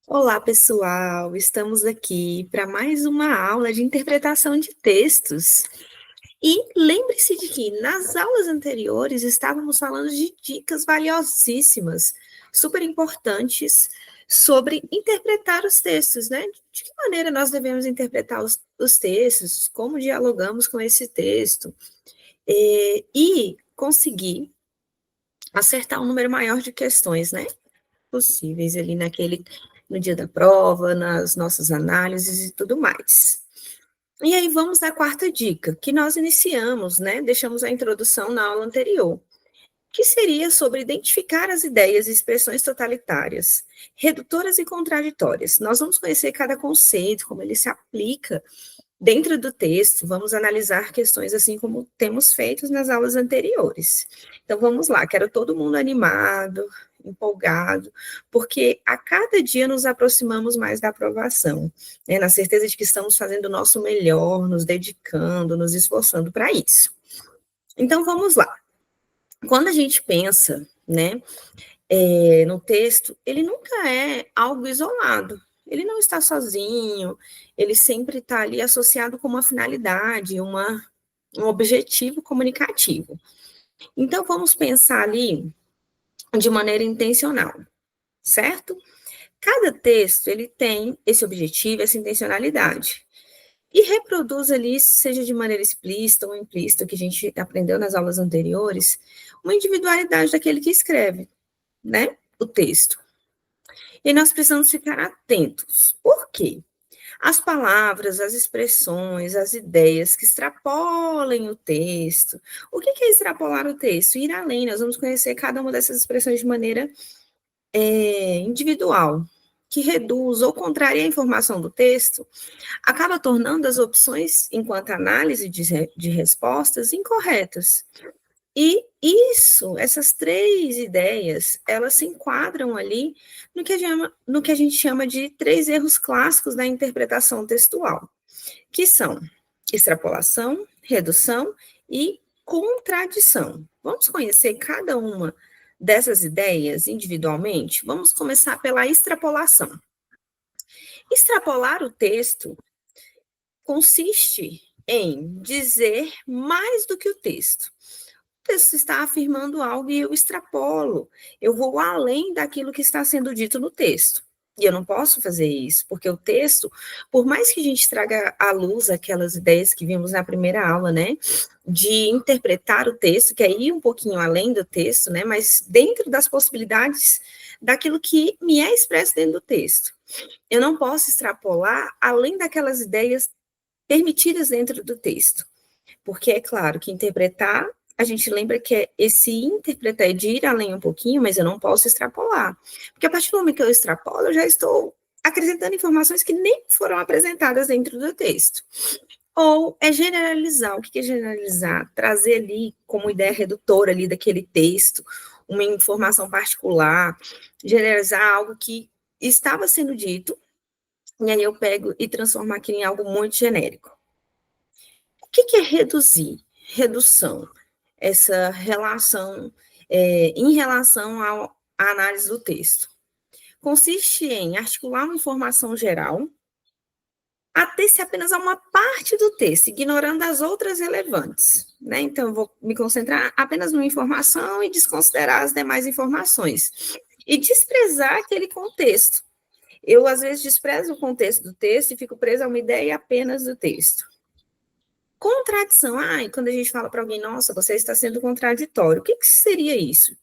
Olá, pessoal! Estamos aqui para mais uma aula de interpretação de textos. E lembre-se de que nas aulas anteriores estávamos falando de dicas valiosíssimas, super importantes, sobre interpretar os textos, né? De que maneira nós devemos interpretar os textos, como dialogamos com esse texto, e conseguir acertar um número maior de questões, né? Possíveis ali no dia da prova, nas nossas análises e tudo mais. E aí vamos à quarta dica, que nós iniciamos, né? Deixamos a introdução na aula anterior, que seria sobre identificar as ideias e expressões totalitárias, redutoras e contraditórias. Nós vamos conhecer cada conceito, como ele se aplica dentro do texto, vamos analisar questões assim como temos feito nas aulas anteriores. Então vamos lá, quero todo mundo animado, empolgado, porque a cada dia nos aproximamos mais da aprovação, né, na certeza de que estamos fazendo o nosso melhor, nos dedicando, nos esforçando para isso. Então vamos lá. Quando a gente pensa, né, no texto, ele nunca é algo isolado. Ele não está sozinho, ele sempre está ali associado com uma finalidade, um objetivo comunicativo. Então, vamos pensar ali de maneira intencional, certo? Cada texto, ele tem esse objetivo, essa intencionalidade. E reproduz ali, seja de maneira explícita ou implícita, que a gente aprendeu nas aulas anteriores, uma individualidade daquele que escreve, né, o texto. E nós precisamos ficar atentos. Por quê? As palavras, as expressões, as ideias que extrapolem o texto. O que é extrapolar o texto? Ir além, nós vamos conhecer cada uma dessas expressões de maneira individual, que reduz ou contraria a informação do texto, acaba tornando as opções, enquanto análise de respostas, incorretas. E essas três ideias, elas se enquadram ali no que a gente chama de três erros clássicos da interpretação textual, que são extrapolação, redução e contradição. Vamos conhecer cada uma dessas ideias individualmente? Vamos começar pela extrapolação. Extrapolar o texto consiste em dizer mais do que o texto. O texto está afirmando algo e eu extrapolo, eu vou além daquilo que está sendo dito no texto. E eu não posso fazer isso, porque o texto, por mais que a gente traga à luz aquelas ideias que vimos na primeira aula, né, de interpretar o texto, que é ir um pouquinho além do texto, né, mas dentro das possibilidades daquilo que me é expresso dentro do texto. Eu não posso extrapolar além daquelas ideias permitidas dentro do texto, porque é claro que interpretar, a gente lembra que esse interpretar é de ir além um pouquinho, mas eu não posso extrapolar, porque a partir do momento que eu extrapolo, eu já estou acrescentando informações que nem foram apresentadas dentro do texto. Ou é generalizar. O que é generalizar? Trazer ali como ideia redutora ali daquele texto, uma informação particular, generalizar algo que estava sendo dito, e aí eu pego e transformo aquilo em algo muito genérico. O que é reduzir? Redução. Essa relação, em relação à análise do texto. Consiste em articular uma informação geral, ater-se apenas a uma parte do texto, ignorando as outras relevantes, né? Então, eu vou me concentrar apenas numa informação e desconsiderar as demais informações. E desprezar aquele contexto. Eu, às vezes, desprezo o contexto do texto e fico presa a uma ideia apenas do texto. Contradição. E quando a gente fala para alguém, nossa, você está sendo contraditório, o que seria isso?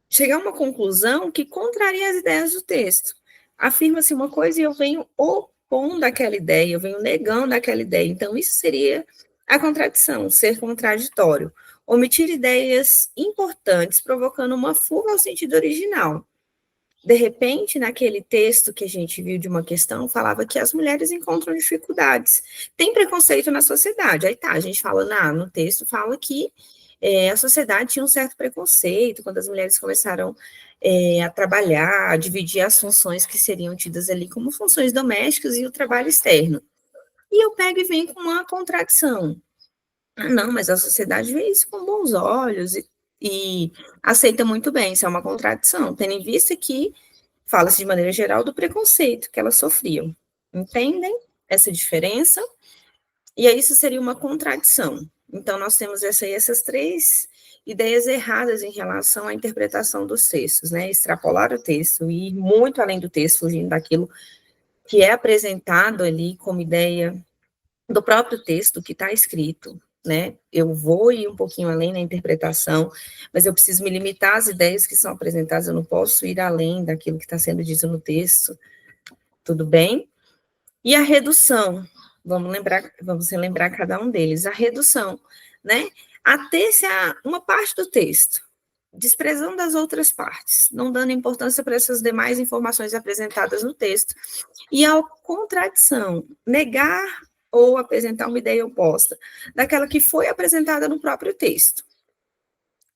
Chegar a uma conclusão que contraria as ideias do texto. Afirma-se uma coisa e eu venho opondo aquela ideia, eu venho negando aquela ideia. Então, isso seria a contradição, ser contraditório. Omitir ideias importantes, provocando uma fuga ao sentido original. De repente, naquele texto que a gente viu de uma questão, falava que as mulheres encontram dificuldades. Tem preconceito na sociedade. Aí tá, a gente fala, no texto fala que a sociedade tinha um certo preconceito quando as mulheres começaram a trabalhar, a dividir as funções que seriam tidas ali como funções domésticas e o trabalho externo. E eu pego e venho com uma contradição. Ah, não, mas a sociedade vê isso com bons olhos e aceita muito bem, isso é uma contradição, tendo em vista que fala-se de maneira geral do preconceito que elas sofriam. Entendem essa diferença? E aí isso seria uma contradição. Então, nós temos essas três ideias erradas em relação à interpretação dos textos, né? Extrapolar o texto e ir muito além do texto, fugindo daquilo que é apresentado ali como ideia do próprio texto que está escrito, né? Eu vou ir um pouquinho além na interpretação, mas eu preciso me limitar às ideias que são apresentadas, eu não posso ir além daquilo que está sendo dito no texto, tudo bem? E a redução, vamos relembrar cada um deles. A redução, né? Ater-se a uma parte do texto, desprezando as outras partes, não dando importância para essas demais informações apresentadas no texto. E a contradição, negar ou apresentar uma ideia oposta daquela que foi apresentada no próprio texto.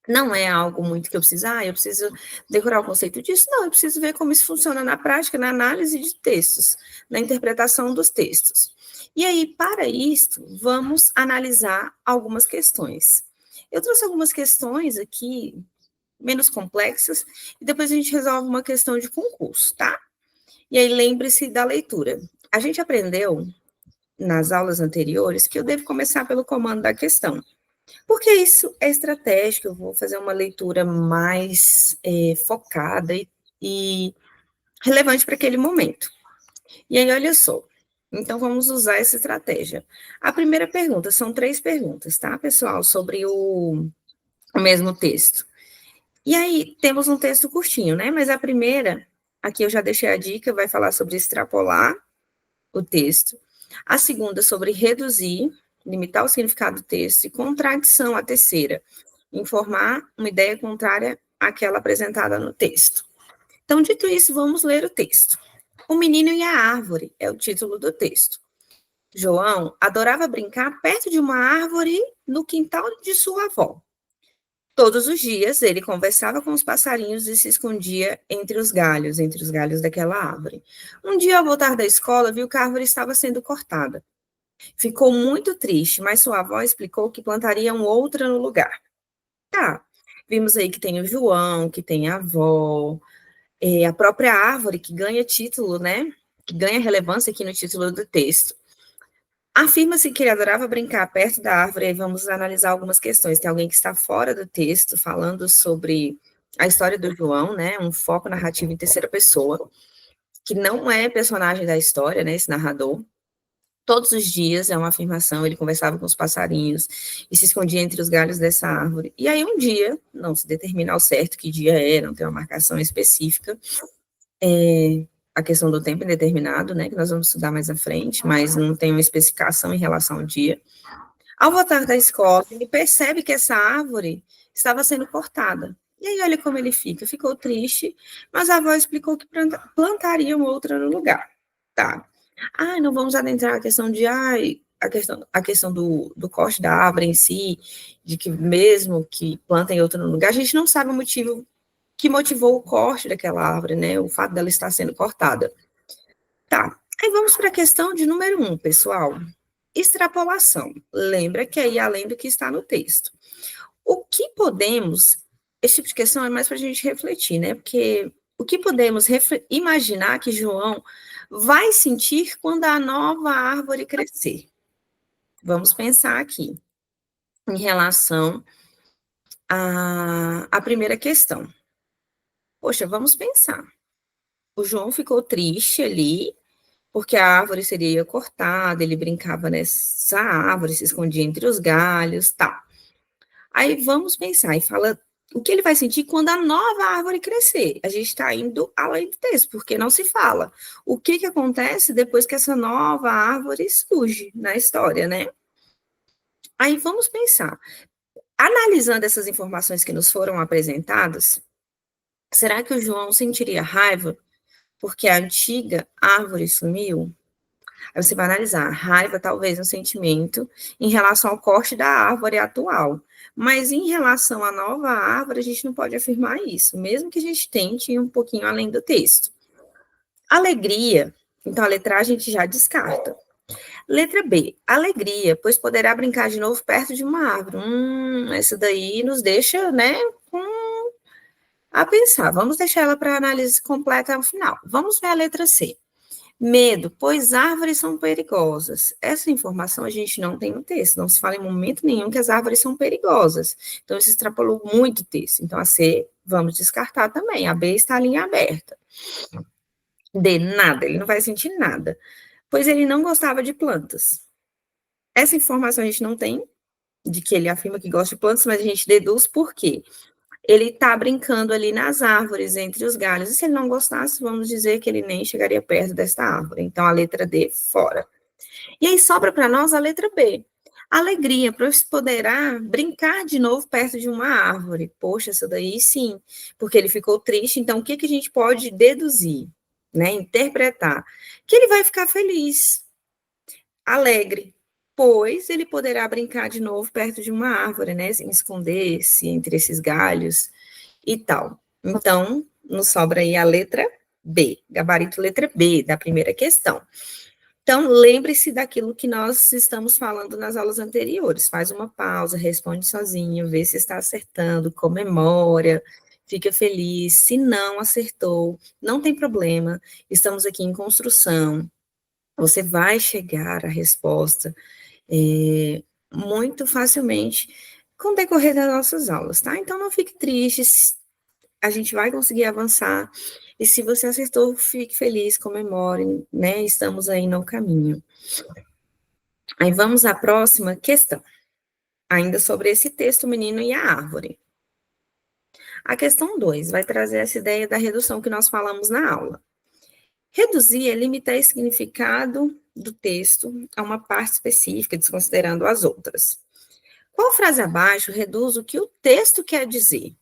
Não é algo muito que eu preciso decorar o conceito disso, não, eu preciso ver como isso funciona na prática, na análise de textos, na interpretação dos textos. E aí, para isso, vamos analisar algumas questões. Eu trouxe algumas questões aqui, menos complexas, e depois a gente resolve uma questão de concurso, tá? E aí, lembre-se da leitura. A gente aprendeu, nas aulas anteriores, que eu devo começar pelo comando da questão. Porque isso é estratégico, eu vou fazer uma leitura mais focada e relevante para aquele momento. E aí, olha só. Então, vamos usar essa estratégia. A primeira pergunta, são 3 perguntas, tá, pessoal? Sobre o mesmo texto. E aí, temos um texto curtinho, né? Mas a primeira, aqui eu já deixei a dica, vai falar sobre extrapolar o texto. A segunda, sobre reduzir, limitar o significado do texto. E contradição, a terceira, informar uma ideia contrária àquela apresentada no texto. Então, dito isso, vamos ler o texto. O Menino e a Árvore é o título do texto. João adorava brincar perto de uma árvore no quintal de sua avó. Todos os dias ele conversava com os passarinhos e se escondia entre os galhos daquela árvore. Um dia, ao voltar da escola, viu que a árvore estava sendo cortada. Ficou muito triste, mas sua avó explicou que plantariam outra no lugar. Tá, vimos aí que tem o João, que tem a avó, a própria árvore que ganha título, né? Que ganha relevância aqui no título do texto. Afirma-se que ele adorava brincar perto da árvore, e vamos analisar algumas questões. Tem alguém que está fora do texto, falando sobre a história do João, né? Um foco narrativo em terceira pessoa, que não é personagem da história, né? Esse narrador. Todos os dias, é uma afirmação, ele conversava com os passarinhos e se escondia entre os galhos dessa árvore. E aí, um dia, não se determina ao certo que dia é, não tem uma marcação específica, a questão do tempo indeterminado, né, que nós vamos estudar mais à frente, mas não tem uma especificação em relação ao dia. Ao voltar da escola, ele percebe que essa árvore estava sendo cortada. E aí, olha como ele fica. Ficou triste, mas a avó explicou que plantariam outra no lugar. Tá. Ah, não vamos adentrar a questão de a questão do corte da árvore em si, de que mesmo que plantem outra no lugar, a gente não sabe o motivo que motivou o corte daquela árvore, né? O fato dela estar sendo cortada. Tá. Aí vamos para a questão de número 1, pessoal. Extrapolação. Lembra que é ir além do que está no texto. O que podemos. Esse tipo de questão é mais para a gente refletir, né? Porque o que podemos imaginar que João vai sentir quando a nova árvore crescer? Vamos pensar aqui, em relação à primeira questão. Poxa, vamos pensar. O João ficou triste ali, porque a árvore seria cortada, ele brincava nessa árvore, se escondia entre os galhos, tal. Aí vamos pensar e fala o que ele vai sentir quando a nova árvore crescer. A gente está indo além do texto, porque não se fala. O que acontece depois que essa nova árvore surge na história, né? Aí vamos pensar. Analisando essas informações que nos foram apresentadas, será que o João sentiria raiva porque a antiga árvore sumiu? Aí você vai analisar, raiva talvez um sentimento em relação ao corte da árvore atual, mas em relação à nova árvore, a gente não pode afirmar isso, mesmo que a gente tente ir um pouquinho além do texto. Alegria, então a letra a gente já descarta. Letra B, alegria, pois poderá brincar de novo perto de uma árvore. Essa daí nos deixa, né, a pensar. Vamos deixar ela para análise completa ao final. Vamos ver a letra C. Medo, pois árvores são perigosas. Essa informação a gente não tem no texto, não se fala em momento nenhum que as árvores são perigosas. Então, isso extrapolou muito o texto. Então, a C, vamos descartar também. A B está a linha aberta. D, nada, ele não vai sentir nada. Pois ele não gostava de plantas. Essa informação a gente não tem, de que ele afirma que gosta de plantas, mas a gente deduz por quê? Ele está brincando ali nas árvores, entre os galhos. E se ele não gostasse, vamos dizer que ele nem chegaria perto desta árvore. Então, a letra D, fora. E aí sobra para nós a letra B. Alegria, pois poderá brincar de novo perto de uma árvore. Poxa, essa daí sim, porque ele ficou triste. Então, o que, que a gente pode deduzir, né? Interpretar? Que ele vai ficar feliz, alegre, pois ele poderá brincar de novo perto de uma árvore, né? Esconder-se entre esses galhos e tal. Então, nos sobra aí a letra B, gabarito letra B da primeira questão. Então, lembre-se daquilo que nós estamos falando nas aulas anteriores. Faz uma pausa, responde sozinho, vê se está acertando, comemora, fica feliz. Se não acertou, não tem problema, estamos aqui em construção. Você vai chegar à resposta muito facilmente com o decorrer das nossas aulas, tá? Então, não fique triste, a gente vai conseguir avançar. E se você acertou, fique feliz, comemore, né? Estamos aí no caminho. Aí vamos à próxima questão, ainda sobre esse texto, o menino e a árvore. A questão 2 vai trazer essa ideia da redução que nós falamos na aula. Reduzir é limitar o significado do texto a uma parte específica, desconsiderando as outras. Qual frase abaixo reduz o que o texto quer dizer?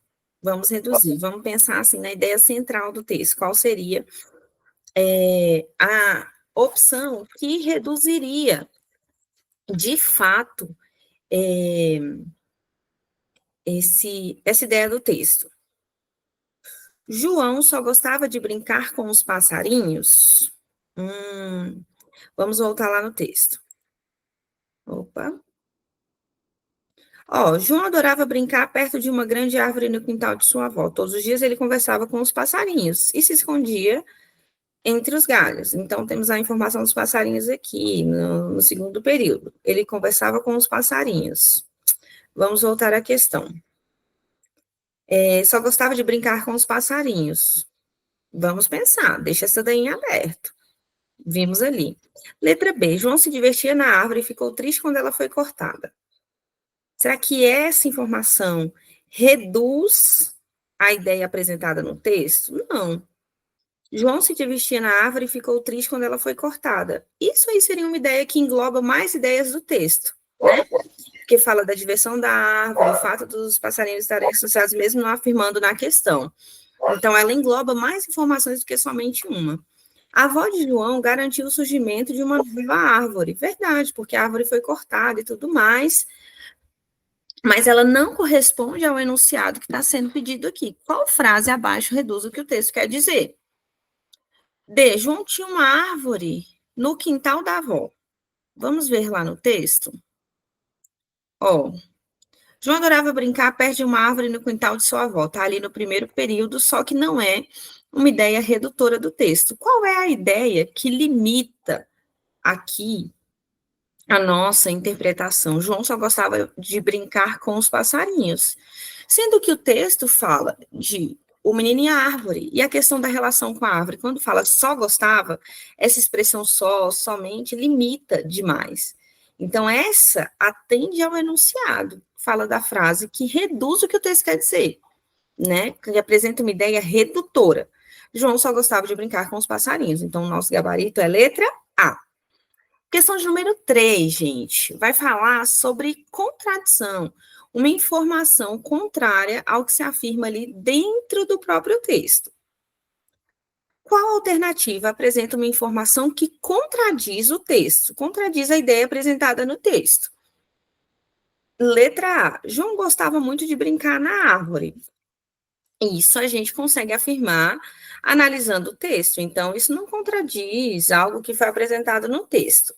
Vamos reduzir, vamos pensar assim na ideia central do texto. Qual seria a opção que reduziria, de fato, essa ideia do texto? João só gostava de brincar com os passarinhos? Vamos voltar lá no texto. Opa. João adorava brincar perto de uma grande árvore no quintal de sua avó. Todos os dias ele conversava com os passarinhos e se escondia entre os galhos. Então, temos a informação dos passarinhos aqui, no segundo período. Ele conversava com os passarinhos. Vamos voltar à questão. Só gostava de brincar com os passarinhos. Vamos pensar, deixa essa daí em aberto. Vimos ali. Letra B, João se divertia na árvore e ficou triste quando ela foi cortada. Será que essa informação reduz a ideia apresentada no texto? Não. João se divertia na árvore e ficou triste quando ela foi cortada. Isso aí seria uma ideia que engloba mais ideias do texto, né? Porque fala da diversão da árvore, o fato dos passarinhos estarem associados, mesmo não afirmando na questão. Então, ela engloba mais informações do que somente uma. A avó de João garantiu o surgimento de uma nova árvore. Verdade, porque a árvore foi cortada e tudo mais, mas ela não corresponde ao enunciado que está sendo pedido aqui. Qual frase abaixo reduz o que o texto quer dizer? D. João tinha uma árvore no quintal da avó. Vamos ver lá no texto? João adorava brincar perto de uma árvore no quintal de sua avó. Está ali no primeiro período, só que não é uma ideia redutora do texto. Qual é a ideia que limita aqui a nossa interpretação? João só gostava de brincar com os passarinhos, sendo que o texto fala de o menino e a árvore, e a questão da relação com a árvore, quando fala só gostava, essa expressão só, somente, limita demais. Então, essa atende ao enunciado, fala da frase que reduz o que o texto quer dizer, né? Que apresenta uma ideia redutora. João só gostava de brincar com os passarinhos, então o nosso gabarito é letra A. Questão de número 3, gente, vai falar sobre contradição, uma informação contrária ao que se afirma ali dentro do próprio texto. Qual alternativa apresenta uma informação que contradiz o texto, contradiz a ideia apresentada no texto? Letra A. João gostava muito de brincar na árvore. Isso a gente consegue afirmar analisando o texto. Então, isso não contradiz algo que foi apresentado no texto.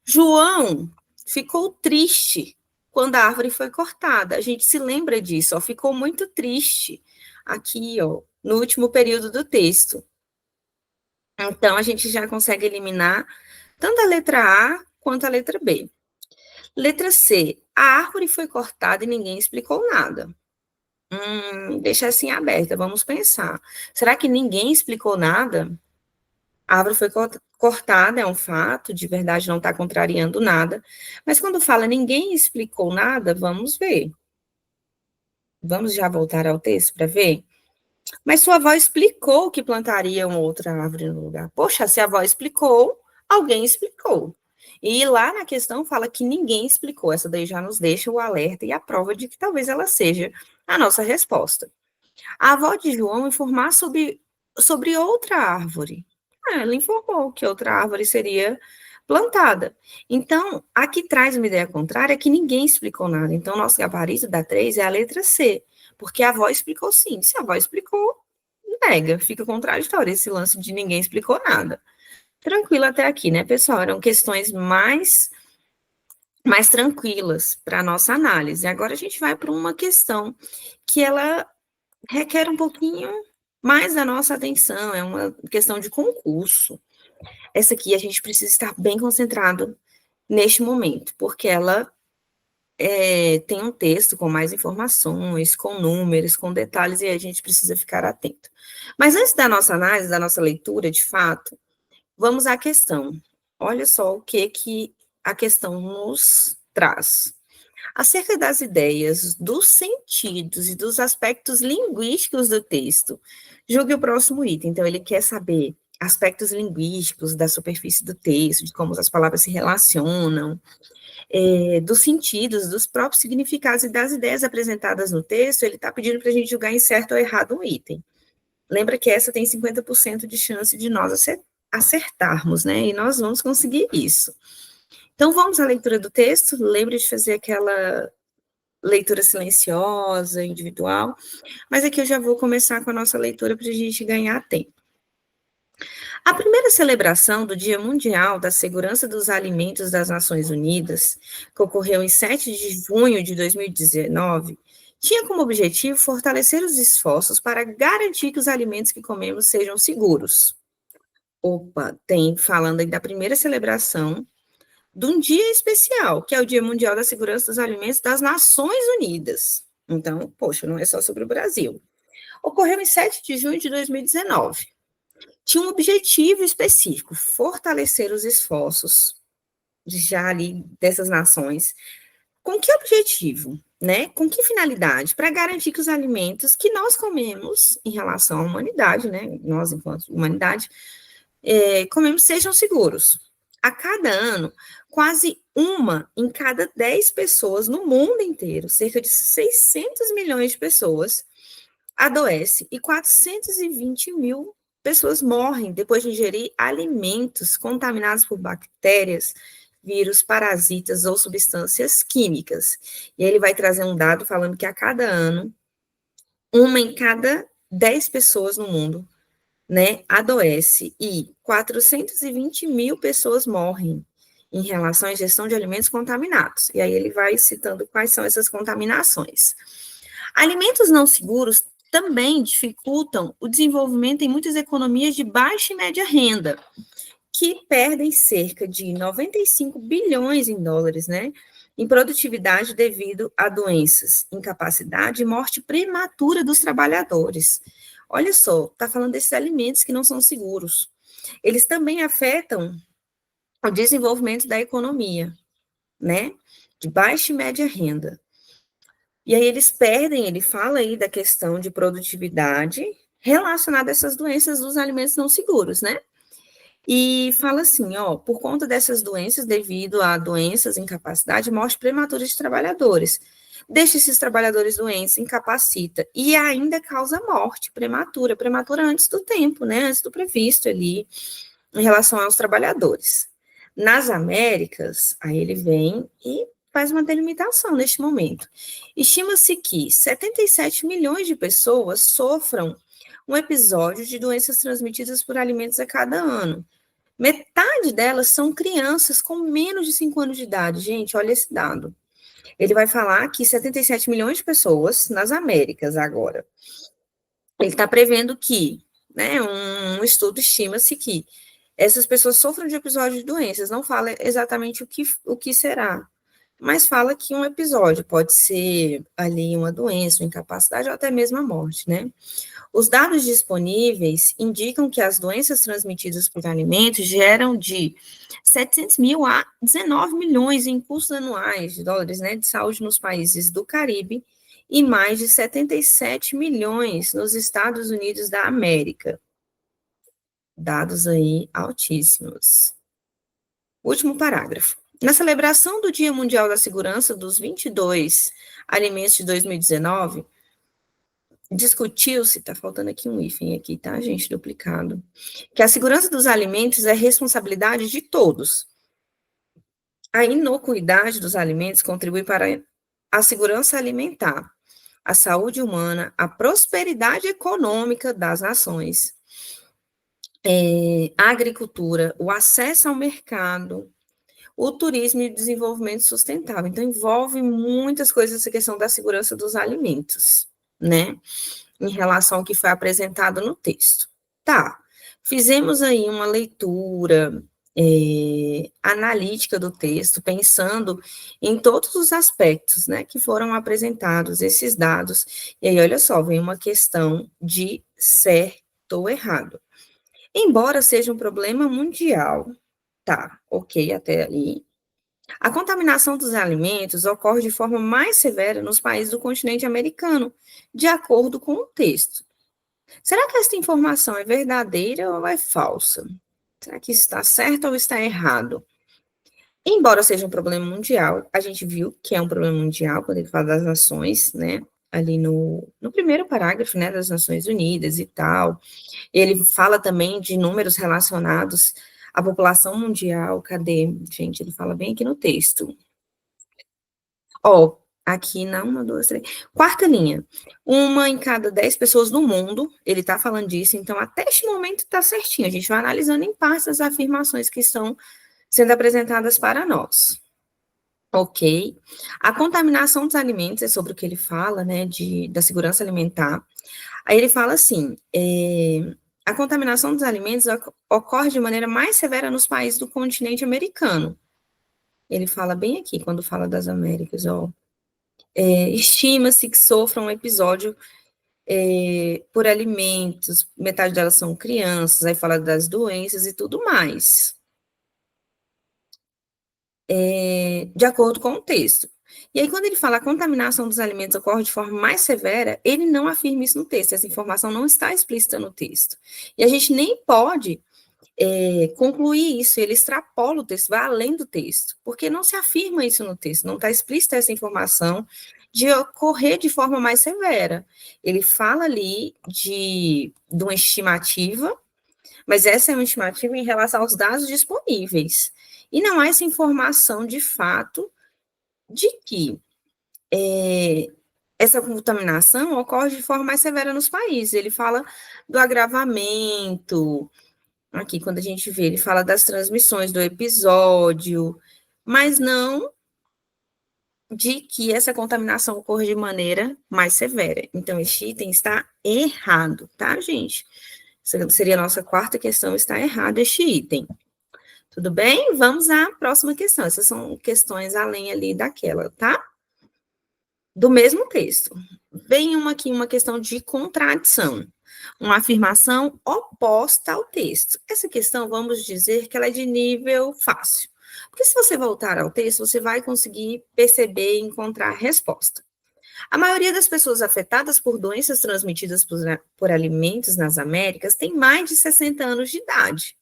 João ficou triste quando a árvore foi cortada. A gente se lembra disso, ó, ficou muito triste aqui, ó, no último período do texto. Então, a gente já consegue eliminar tanto a letra A quanto a letra B. Letra C, a árvore foi cortada e ninguém explicou nada. Deixa assim aberta, vamos pensar. Será que ninguém explicou nada? A árvore foi cortada, é um fato, de verdade não está contrariando nada. Mas quando fala ninguém explicou nada, vamos ver. Vamos já voltar ao texto para ver? Mas sua avó explicou que plantaria uma outra árvore no lugar. Poxa, se a avó explicou, alguém explicou. E lá na questão fala que ninguém explicou. Essa daí já nos deixa o alerta e a prova de que talvez ela seja a nossa resposta. A avó de João informar sobre outra árvore. Ela informou que outra árvore seria plantada. Então, aqui traz uma ideia contrária que ninguém explicou nada. Então, nosso gabarito da 3 é a letra C, porque a avó explicou sim. Se a avó explicou, nega, fica contraditório esse lance de ninguém explicou nada. Tranquilo até aqui, né, pessoal? Eram questões mais tranquilas para a nossa análise. Agora a gente vai para uma questão que ela requer um pouquinho mais da nossa atenção, é uma questão de concurso. Essa aqui a gente precisa estar bem concentrado neste momento, porque ela tem um texto com mais informações, com números, com detalhes, e a gente precisa ficar atento. Mas antes da nossa análise, da nossa leitura, de fato, vamos à questão. Olha só o que a questão nos traz. Acerca das ideias, dos sentidos e dos aspectos linguísticos do texto, julgue o próximo item. Então, ele quer saber aspectos linguísticos da superfície do texto, de como as palavras se relacionam, dos sentidos, dos próprios significados e das ideias apresentadas no texto. Ele está pedindo para a gente julgar em certo ou errado um item. Lembra que essa tem 50% de chance de nós acertarmos, né? E nós vamos conseguir isso. Então, vamos à leitura do texto. Lembre de fazer aquela leitura silenciosa, individual. Mas aqui eu já vou começar com a nossa leitura para a gente ganhar tempo. A primeira celebração do Dia Mundial da Segurança dos Alimentos das Nações Unidas, que ocorreu em 7 de junho de 2019, tinha como objetivo fortalecer os esforços para garantir que os alimentos que comemos sejam seguros. Opa, tem falando aí da primeira celebração de um dia especial, que é o Dia Mundial da Segurança dos Alimentos das Nações Unidas. Então, poxa, não é só sobre o Brasil. Ocorreu em 7 de junho de 2019. Tinha um objetivo específico, fortalecer os esforços já ali dessas nações. Com que objetivo, né? Com que finalidade? Para garantir que os alimentos que nós comemos em relação à humanidade, né? Nós, enquanto humanidade, comemos sejam seguros. A cada ano, quase uma em cada 10 pessoas no mundo inteiro, cerca de 600 milhões de pessoas, adoece e 420 mil pessoas morrem depois de ingerir alimentos contaminados por bactérias, vírus, parasitas ou substâncias químicas. E ele vai trazer um dado falando que a cada ano, uma em cada 10 pessoas no mundo, né, adoece e 420 mil pessoas morrem em relação à ingestão de alimentos contaminados. E aí ele vai citando quais são essas contaminações. Alimentos não seguros também dificultam o desenvolvimento em muitas economias de baixa e média renda, que perdem cerca de 95 bilhões em dólares, né, em produtividade devido a doenças, incapacidade e morte prematura dos trabalhadores. Olha só, está falando desses alimentos que não são seguros. Eles também afetam o desenvolvimento da economia, né, de baixa e média renda. E aí eles perdem, ele fala aí da questão de produtividade relacionada a essas doenças dos alimentos não seguros, né? E fala assim, ó, por conta dessas doenças, devido a doenças, incapacidade, morte prematura de trabalhadores. Deixa esses trabalhadores doentes, incapacita e ainda causa morte prematura antes do tempo, né? Antes do previsto ali, em relação aos trabalhadores. Nas Américas, aí ele vem e faz uma delimitação neste momento. Estima-se que 77 milhões de pessoas sofram um episódio de doenças transmitidas por alimentos a cada ano. Metade delas são crianças com menos de 5 anos de idade. Gente, olha esse dado. Ele vai falar que 77 milhões de pessoas nas Américas agora. Ele está prevendo que, né, um estudo estima-se que essas pessoas sofram de episódios de doenças. Não fala exatamente o que será, mas fala que um episódio pode ser ali uma doença, uma incapacidade ou até mesmo a morte, né? Os dados disponíveis indicam que as doenças transmitidas por alimentos geram de 700 mil a 19 milhões em custos anuais de dólares, né, de saúde nos países do Caribe e mais de 77 milhões nos Estados Unidos da América. Dados aí altíssimos. Último parágrafo. Na celebração do Dia Mundial da Segurança dos 22 Alimentos de 2019, discutiu-se, tá faltando aqui um hífen aqui, tá, gente, duplicado, que a segurança dos alimentos é responsabilidade de todos. A inocuidade dos alimentos contribui para a segurança alimentar, a saúde humana, a prosperidade econômica das nações, a agricultura, o acesso ao mercado, o turismo e o desenvolvimento sustentável. Então, envolve muitas coisas essa questão da segurança dos alimentos, né? Em relação ao que foi apresentado no texto. Tá, fizemos aí uma leitura analítica do texto, pensando em todos os aspectos, né, que foram apresentados, esses dados, e aí, olha só, vem uma questão de certo ou errado. Embora seja um problema mundial, tá, ok, até aí, a contaminação dos alimentos ocorre de forma mais severa nos países do continente americano, de acordo com o texto. Será que essa informação é verdadeira ou é falsa? Será que está certo ou está errado? Embora seja um problema mundial, a gente viu que é um problema mundial quando ele fala das nações, né? Ali no primeiro parágrafo, né, das Nações Unidas e tal. Ele fala também de números relacionados à população mundial. Cadê? Gente, ele fala bem aqui no texto. Ó, aqui na uma, duas, três. Quarta linha. Uma em cada 10 pessoas no mundo, ele está falando disso, então até este momento está certinho. A gente vai analisando em partes as afirmações que estão sendo apresentadas para nós. Ok. A contaminação dos alimentos é sobre o que ele fala, né, da segurança alimentar. Aí ele fala assim: a contaminação dos alimentos ocorre de maneira mais severa nos países do continente americano. Ele fala bem aqui, quando fala das Américas, ó. Estima-se que sofram um episódio por alimentos, metade delas são crianças, aí fala das doenças e tudo mais. De acordo com o texto. E aí, quando ele fala a contaminação dos alimentos ocorre de forma mais severa, ele não afirma isso no texto, essa informação não está explícita no texto. E a gente nem pode concluir isso, ele extrapola o texto, vai além do texto, porque não se afirma isso no texto, não está explícita essa informação de ocorrer de forma mais severa. Ele fala ali de uma estimativa, mas essa é uma estimativa em relação aos dados disponíveis. E não há essa informação de fato de que essa contaminação ocorre de forma mais severa nos países. Ele fala do agravamento, aqui quando a gente vê, ele fala das transmissões do episódio, mas não de que essa contaminação ocorre de maneira mais severa. Então, este item está errado, tá, gente? Essa seria a nossa quarta questão, está errado este item. Tudo bem? Vamos à próxima questão. Essas são questões além ali daquela, tá? Do mesmo texto. Vem uma questão de contradição. Uma afirmação oposta ao texto. Essa questão, vamos dizer que ela é de nível fácil. Porque se você voltar ao texto, você vai conseguir perceber e encontrar a resposta. A maioria das pessoas afetadas por doenças transmitidas por alimentos nas Américas tem mais de 60 anos de idade.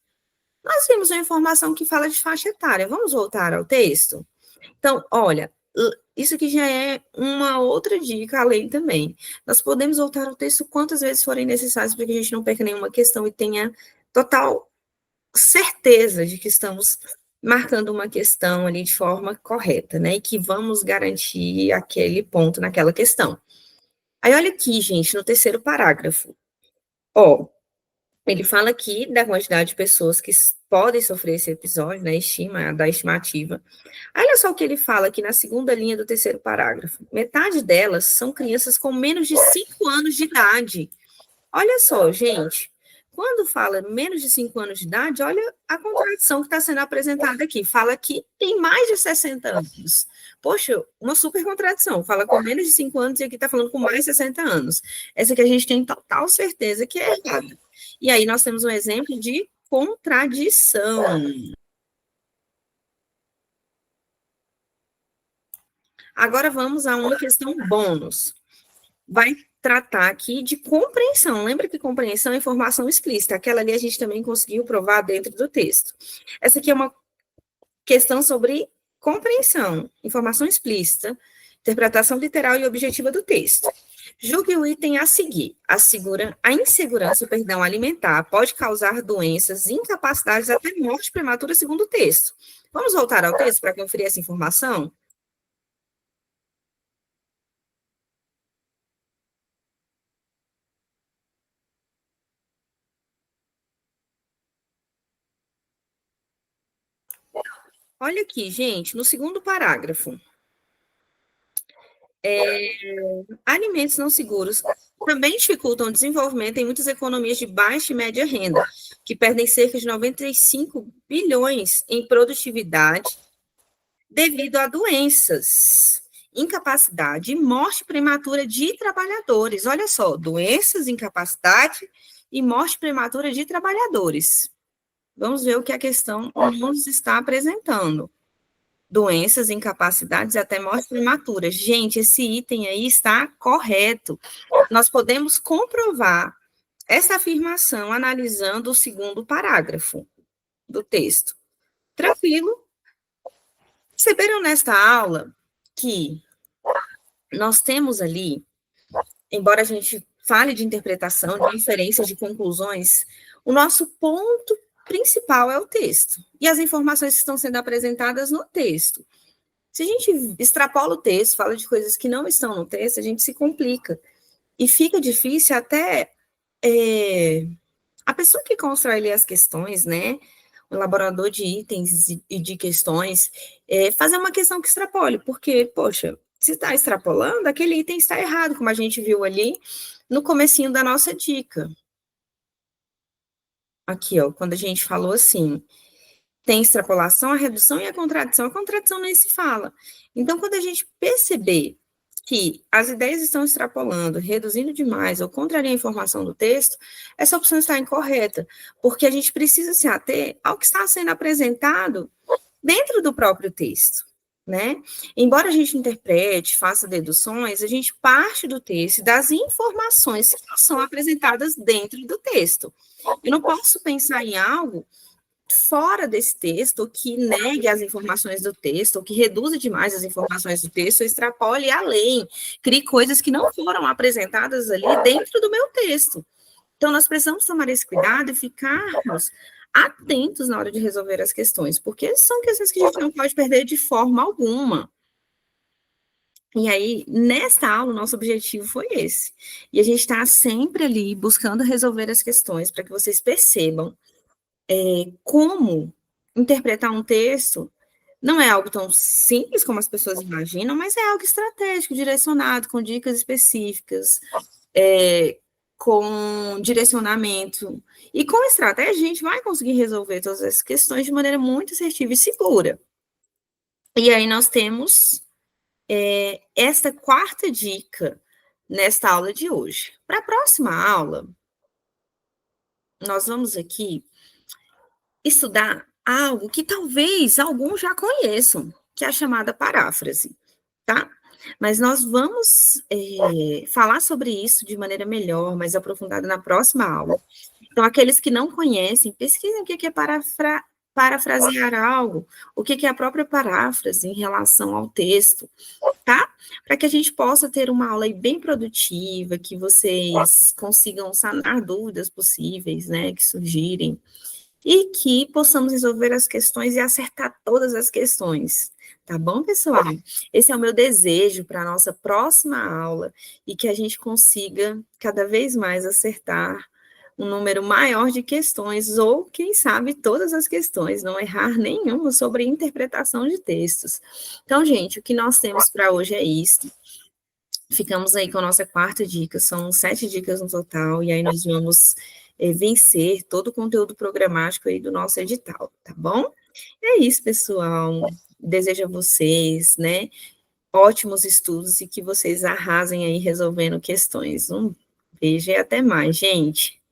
Nós vimos uma informação que fala de faixa etária. Vamos voltar ao texto? Então, olha, isso aqui já é uma outra dica além também. Nós podemos voltar ao texto quantas vezes forem necessárias para que a gente não perca nenhuma questão e tenha total certeza de que estamos marcando uma questão ali de forma correta, né? E que vamos garantir aquele ponto naquela questão. Aí, olha aqui, gente, no terceiro parágrafo. Ó, ele fala aqui da quantidade de pessoas que podem sofrer esse episódio, né, da estimativa. Olha só o que ele fala aqui na segunda linha do terceiro parágrafo. Metade delas são crianças com menos de 5 anos de idade. Olha só, gente, quando fala menos de 5 anos de idade, olha a contradição que está sendo apresentada aqui. Fala que tem mais de 60 anos. Poxa, uma super contradição. Fala com menos de 5 anos e aqui está falando com mais de 60 anos. Essa que a gente tem total certeza que é errada. E aí nós temos um exemplo de contradição. Agora vamos a uma questão bônus. Vai tratar aqui de compreensão. Lembra que compreensão é informação explícita. Aquela ali a gente também conseguiu provar dentro do texto. Essa aqui é uma questão sobre compreensão, informação explícita, interpretação literal e objetiva do texto. Julgue o item a seguir. A insegurança, alimentar pode causar doenças, incapacidades, até morte prematura, segundo o texto. Vamos voltar ao texto para conferir essa informação? Olha aqui, gente, no segundo parágrafo. Alimentos não seguros também dificultam o desenvolvimento em muitas economias de baixa e média renda, que perdem cerca de 95 bilhões em produtividade devido a doenças, incapacidade e morte prematura de trabalhadores. Olha só, doenças, incapacidade e morte prematura de trabalhadores. Vamos ver o que a questão nos está apresentando. Doenças, incapacidades e até morte prematura. Gente, esse item aí está correto. Nós podemos comprovar essa afirmação analisando o segundo parágrafo do texto. Tranquilo? Perceberam nesta aula que nós temos ali, embora a gente fale de interpretação, de inferências, de conclusões, o nosso ponto principal é o texto e as informações que estão sendo apresentadas no texto. Se a gente extrapola o texto, fala de coisas que não estão no texto, a gente se complica. E fica difícil até a pessoa que constrói ali as questões, né, o elaborador de itens e de questões, fazer uma questão que extrapole, porque, poxa, se está extrapolando, aquele item está errado, como a gente viu ali no comecinho da nossa dica. Aqui, ó, quando a gente falou assim, tem extrapolação, a redução e a contradição nem se fala. Então, quando a gente perceber que as ideias estão extrapolando, reduzindo demais ou contrariando a informação do texto, essa opção está incorreta, porque a gente precisa se ater ao que está sendo apresentado dentro do próprio texto, né? Embora a gente interprete, faça deduções, a gente parte do texto, das informações que são apresentadas dentro do texto. Eu não posso pensar em algo fora desse texto, ou que negue as informações do texto, ou que reduza demais as informações do texto, ou extrapole além, crie coisas que não foram apresentadas ali dentro do meu texto. Então, nós precisamos tomar esse cuidado e ficarmos atentos na hora de resolver as questões, porque são questões que a gente não pode perder de forma alguma. E aí, nesta aula, o nosso objetivo foi esse. E a gente está sempre ali buscando resolver as questões para que vocês percebam como interpretar um texto não é algo tão simples como as pessoas imaginam, mas é algo estratégico, direcionado, com dicas específicas, com direcionamento. E com estratégia, a gente vai conseguir resolver todas essas questões de maneira muito assertiva e segura. E aí nós temos esta quarta dica nesta aula de hoje. Para a próxima aula, nós vamos aqui estudar algo que talvez alguns já conheçam, que é a chamada paráfrase, tá? Mas nós vamos falar sobre isso de maneira melhor, mais aprofundada na próxima aula. Então, aqueles que não conhecem, pesquisem o que é parafrasear algo, o que é a própria paráfrase em relação ao texto, tá? Para que a gente possa ter uma aula bem produtiva, que vocês consigam sanar dúvidas possíveis, né, que surgirem, e que possamos resolver as questões e acertar todas as questões. Tá bom, pessoal? Esse é o meu desejo para a nossa próxima aula e que a gente consiga cada vez mais acertar um número maior de questões, ou, quem sabe, todas as questões, não errar nenhuma sobre interpretação de textos. Então, gente, o que nós temos para hoje é isso. Ficamos aí com a nossa quarta dica, são 7 dicas no total, e aí nós vamos vencer todo o conteúdo programático aí do nosso edital, tá bom? É isso, pessoal. Desejo a vocês, né, ótimos estudos e que vocês arrasem aí resolvendo questões. Um beijo e até mais, gente.